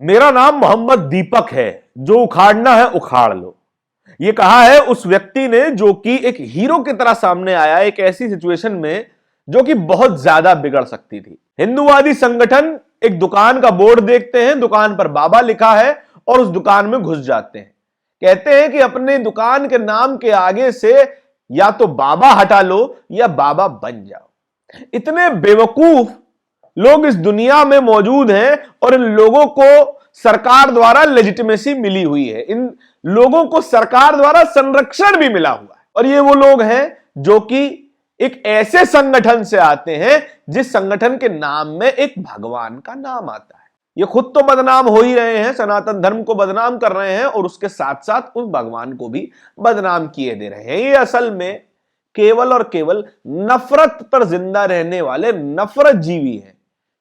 मेरा नाम मोहम्मद दीपक है, जो उखाड़ना है उखाड़ लो। ये कहा है उस व्यक्ति ने जो कि एक हीरो की तरह सामने आया एक ऐसी सिचुएशन में जो कि बहुत ज्यादा बिगड़ सकती थी। हिंदूवादी संगठन एक दुकान का बोर्ड देखते हैं, दुकान पर बाबा लिखा है और उस दुकान में घुस जाते हैं। कहते हैं कि अपने दुकान के नाम के आगे से या तो बाबा हटा लो या बाबा बन जाओ। इतने बेवकूफ लोग इस दुनिया में मौजूद हैं और इन लोगों को सरकार द्वारा लेजिटिमेसी मिली हुई है, इन लोगों को सरकार द्वारा संरक्षण भी मिला हुआ है। और ये वो लोग हैं जो कि एक ऐसे संगठन से आते हैं जिस संगठन के नाम में एक भगवान का नाम आता है। ये खुद तो बदनाम हो ही रहे हैं, सनातन धर्म को बदनाम कर रहे हैं और उसके साथ साथ उस भगवान को भी बदनाम किए दे रहे हैं। ये असल में केवल और केवल नफरत पर जिंदा रहने वाले नफरत जीवी हैं।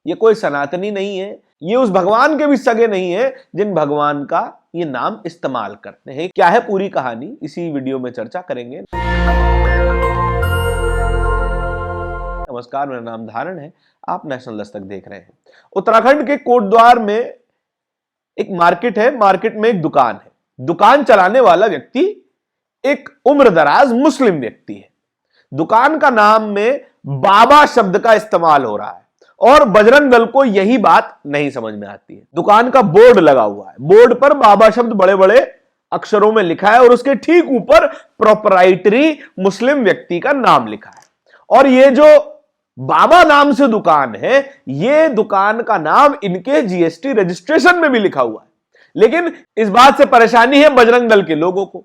ये कोई सनातनी नहीं है, ये उस भगवान के भी सगे नहीं है जिन भगवान का ये नाम इस्तेमाल करते हैं। क्या है पूरी कहानी, इसी वीडियो में चर्चा करेंगे। नमस्कार, मेरा नाम धारण है, आप नेशनल दस्तक देख रहे हैं। उत्तराखंड के कोटद्वार में एक मार्केट है, मार्केट में एक दुकान है। दुकान चलाने वाला व्यक्ति एक उम्रदराज मुस्लिम व्यक्ति है। दुकान का नाम में बाबा शब्द का इस्तेमाल हो रहा है और बजरंग दल को यही बात नहीं समझ में आती है। दुकान का बोर्ड लगा हुआ है, बोर्ड पर बाबा शब्द बड़े बड़े अक्षरों में लिखा है और उसके ठीक ऊपर प्रोप्राइटरी मुस्लिम व्यक्ति का नाम लिखा है। और ये जो बाबा नाम से दुकान है, ये दुकान का नाम इनके जीएसटी रजिस्ट्रेशन में भी लिखा हुआ है। लेकिन इस बात से परेशानी है बजरंग दल के लोगों को।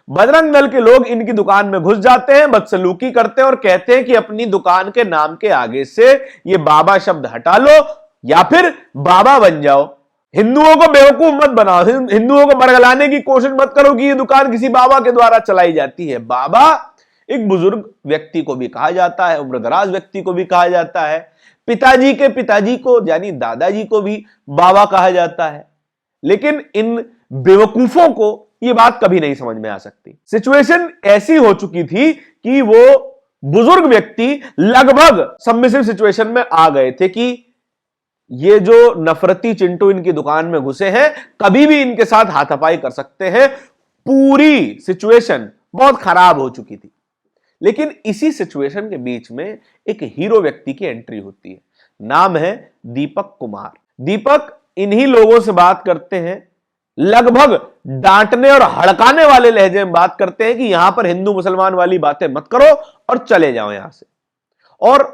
बजरंग दल के लोग इनकी दुकान में घुस जाते हैं, बदसलूकी करते हैं और कहते हैं कि अपनी दुकान के नाम के आगे से ये बाबा शब्द हटा लो या फिर बाबा बन जाओ। हिंदुओं को बेवकूफ मत बनाओ, हिंदुओं को बरगलाने की कोशिश मत करो कि ये दुकान किसी बाबा के द्वारा चलाई जाती है। बाबा एक बुजुर्ग व्यक्ति को भी कहा जाता है, उम्रदराज व्यक्ति को भी कहा जाता है, पिताजी के पिताजी को यानी दादाजी को भी बाबा कहा जाता है। लेकिन इन बेवकूफों को ये बात कभी नहीं समझ में आ सकती। सिचुएशन ऐसी हो चुकी थी कि वो बुजुर्ग व्यक्ति लगभग सबमिसिव सिचुएशन में आ गए थे कि ये जो नफरती चिंटू इनकी दुकान में घुसे हैं कभी भी इनके साथ हाथापाई कर सकते हैं। पूरी सिचुएशन बहुत खराब हो चुकी थी। लेकिन इसी सिचुएशन के बीच में एक हीरो व्यक्ति की एंट्री होती है। नाम है दीपक कुमार। दीपक इन्हीं लोगों से बात करते हैं, लगभग डांटने और हड़काने वाले लहजे में बात करते हैं कि यहां पर हिंदू मुसलमान वाली बातें मत करो और चले जाओ यहां से। और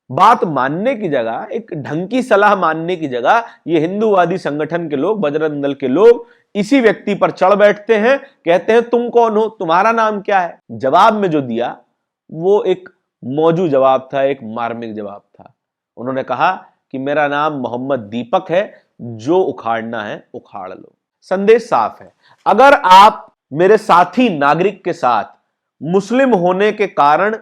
बात मानने की जगह, एक ढंग की सलाह मानने की जगह ये हिंदूवादी संगठन के लोग, बजरंग दल के लोग इसी व्यक्ति पर चढ़ बैठते हैं, कहते हैं तुम कौन हो, तुम्हारा नाम क्या है। जवाब में जो दिया वो एक मौजू जवाब था, एक मार्मिक जवाब था। उन्होंने कहा कि मेरा नाम मोहम्मद दीपक है, जो उखाड़ना है उखाड़ लो। संदेश साफ है। अगर आप मेरे साथी नागरिक के साथ मुस्लिम होने के कारण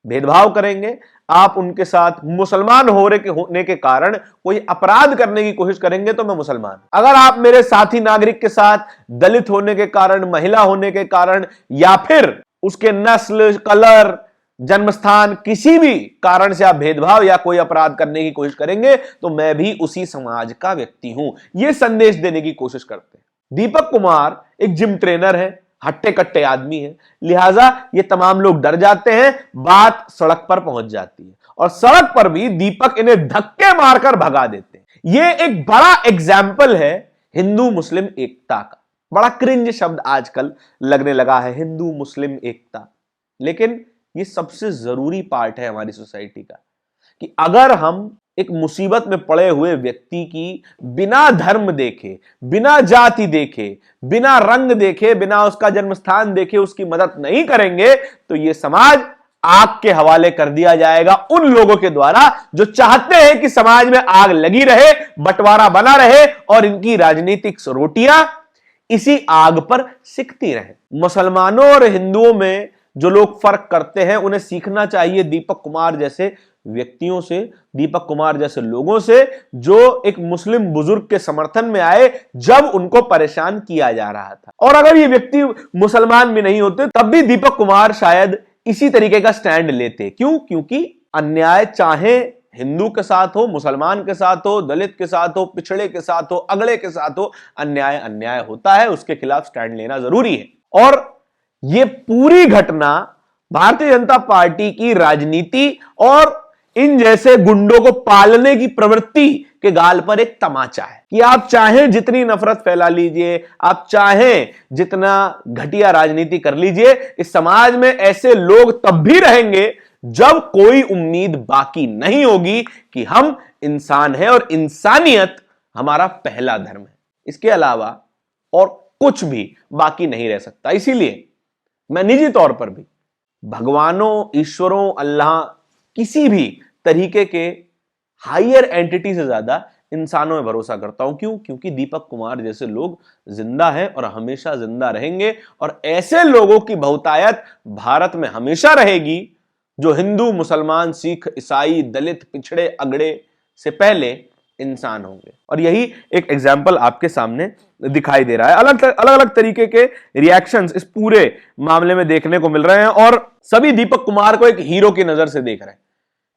भेदभाव करेंगे, आप उनके साथ मुसलमान होने के कारण कोई अपराध करने की कोशिश करेंगे तो मैं मुसलमान। अगर आप मेरे साथी नागरिक के साथ दलित होने के कारण, महिला होने के कारण या फिर उसके नस्ल, कलर, जन्मस्थान, किसी भी कारण से आप भेदभाव या कोई अपराध करने की कोशिश करेंगे तो मैं भी उसी समाज का व्यक्ति हूं। यह संदेश देने की कोशिश करते हैं। दीपक कुमार एक जिम ट्रेनर है, हट्टे कट्टे आदमी है, लिहाजा ये तमाम लोग डर जाते हैं। बात सड़क पर पहुंच जाती है और सड़क पर भी दीपक इन्हें धक्के मारकर भगा देते हैं। यह एक बड़ा एग्जाम्पल है हिंदू मुस्लिम एकता का। बड़ा क्रिंज शब्द आजकल लगने लगा है, हिंदू मुस्लिम एकता, लेकिन ये सबसे जरूरी पार्ट है हमारी सोसाइटी का कि अगर हम एक मुसीबत में पड़े हुए व्यक्ति की बिना धर्म देखे, बिना जाति देखे, बिना रंग देखे, बिना उसका जन्मस्थान देखे उसकी मदद नहीं करेंगे तो यह समाज आग के हवाले कर दिया जाएगा उन लोगों के द्वारा जो चाहते हैं कि समाज में आग लगी रहे, बंटवारा बना रहे और इनकी राजनीतिक रोटियां इसी आग पर सिकती रहे। मुसलमानों और हिंदुओं में जो लोग फर्क करते हैं उन्हें सीखना चाहिए दीपक कुमार जैसे व्यक्तियों से, दीपक कुमार जैसे लोगों से जो एक मुस्लिम बुजुर्ग के समर्थन में आए जब उनको परेशान किया जा रहा था। और अगर ये व्यक्ति मुसलमान भी नहीं होते तब भी दीपक कुमार शायद इसी तरीके का स्टैंड लेते। क्यों? क्योंकि अन्याय चाहे हिंदू के साथ हो, मुसलमान के साथ हो, दलित के साथ हो, पिछड़े के साथ हो, अगड़े के साथ हो, अन्याय अन्याय होता है, उसके खिलाफ स्टैंड लेना जरूरी है। और यह पूरी घटना भारतीय जनता पार्टी की राजनीति और इन जैसे गुंडों को पालने की प्रवृत्ति के गाल पर एक तमाचा है कि आप चाहें जितनी नफरत फैला लीजिए, आप चाहें जितना घटिया राजनीति कर लीजिए, इस समाज में ऐसे लोग तब भी रहेंगे जब कोई उम्मीद बाकी नहीं होगी कि हम इंसान हैं और इंसानियत हमारा पहला धर्म है। इसके अलावा और कुछ भी बाकी नहीं रह सकता। इसीलिए मैं निजी तौर पर भी भगवानों, ईश्वरों, अल्लाह, किसी भी तरीके के हायर एंटिटी से ज्यादा इंसानों में भरोसा करता हूं। क्यों? क्योंकि दीपक कुमार जैसे लोग जिंदा हैं और हमेशा जिंदा रहेंगे, और ऐसे लोगों की बहुतायत भारत में हमेशा रहेगी जो हिंदू, मुसलमान, सिख, ईसाई, दलित, पिछड़े, अगड़े से पहले इंसान होंगे। और यही एक एग्जाम्पल आपके सामने दिखाई दे रहा है। अलग अलग तरीके के रिएक्शंस इस पूरे मामले में देखने को मिल रहे हैं और सभी दीपक कुमार को एक हीरो की नजर से देख रहे हैं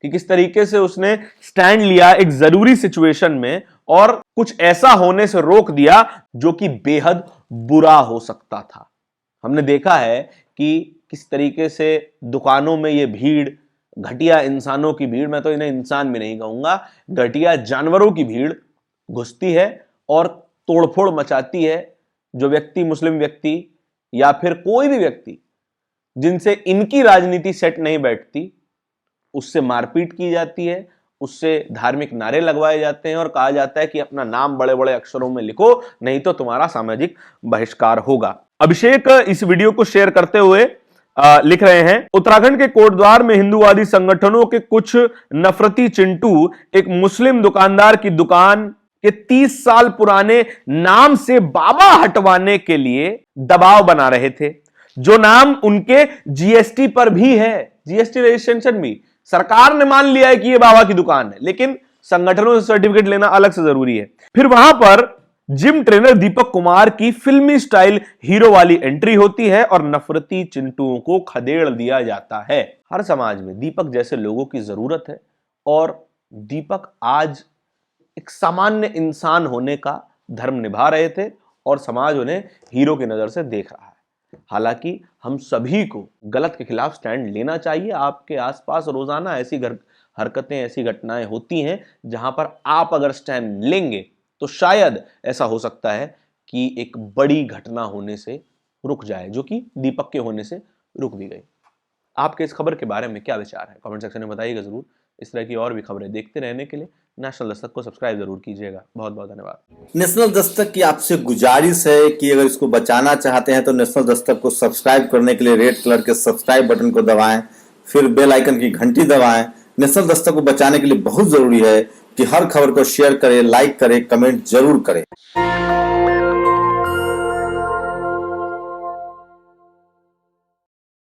कि किस तरीके से उसने स्टैंड लिया एक जरूरी सिचुएशन में और कुछ ऐसा होने से रोक दिया जो कि बेहद बुरा हो सकता था। हमने देखा है कि किस तरीके से दुकानों में ये भीड़, घटिया इंसानों की भीड़, मैं तो इन्हें इंसान भी नहीं कहूंगा, घटिया जानवरों की भीड़ घुसती है और तोड़फोड़ मचाती है। जो व्यक्ति, मुस्लिम व्यक्ति या फिर कोई भी व्यक्ति जिनसे इनकी राजनीति सेट नहीं बैठती, उससे मारपीट की जाती है, उससे धार्मिक नारे लगवाए जाते हैं और कहा जाता है कि अपना नाम बड़े बड़े अक्षरों में लिखो, नहीं तो तुम्हारा सामाजिक बहिष्कार होगा। अभिषेक इस वीडियो को शेयर करते हुए लिख रहे हैं, उत्तराखंड के कोटद्वार में हिंदूवादी संगठनों के कुछ नफरती चिंटू एक मुस्लिम दुकानदार की दुकान के 30 साल पुराने नाम से बाबा हटवाने के लिए दबाव बना रहे थे, जो नाम उनके जीएसटी पर भी है। जीएसटी रजिस्ट्रेशन भी सरकार ने मान लिया है कि यह बाबा की दुकान है, लेकिन संगठनों से सर्टिफिकेट लेना अलग से जरूरी है। फिर वहां पर जिम ट्रेनर दीपक कुमार की फिल्मी स्टाइल हीरो वाली एंट्री होती है और नफरती चिंटुओं को खदेड़ दिया जाता है। हर समाज में दीपक जैसे लोगों की जरूरत है और दीपक आज एक सामान्य इंसान होने का धर्म निभा रहे थे और समाज उन्हें हीरो की नजर से देख रहा है। हालांकि हम सभी को गलत के खिलाफ स्टैंड लेना चाहिए। आपके आसपास रोजाना ऐसी हरकतें, ऐसी घटनाएं होती हैं जहां पर आप अगर स्टैंड लेंगे तो शायद ऐसा हो सकता है कि एक बड़ी घटना होने से रुक जाए, जो कि दीपक के होने से रुक भी गई। आपके इस खबर के बारे में क्या विचार है, कमेंट सेक्शन में बताइएगा जरूर। इस तरह की और भी खबरें देखते रहने के लिए नेशनल दस्तक को सब्सक्राइब जरूर कीजिएगा। बहुत बहुत धन्यवाद। नेशनल दस्तक की आपसे गुजारिश है कि अगर इसको बचाना चाहते हैं तो नेशनल दस्तक को सब्सक्राइब करने के लिए रेड कलर के सब्सक्राइब बटन को दबाएं, फिर बेल आइकन की घंटी दबाएं। नेशनल दस्तक को बचाने के लिए बहुत जरूरी है कि हर खबर को शेयर करें, लाइक करें, कमेंट जरूर करें।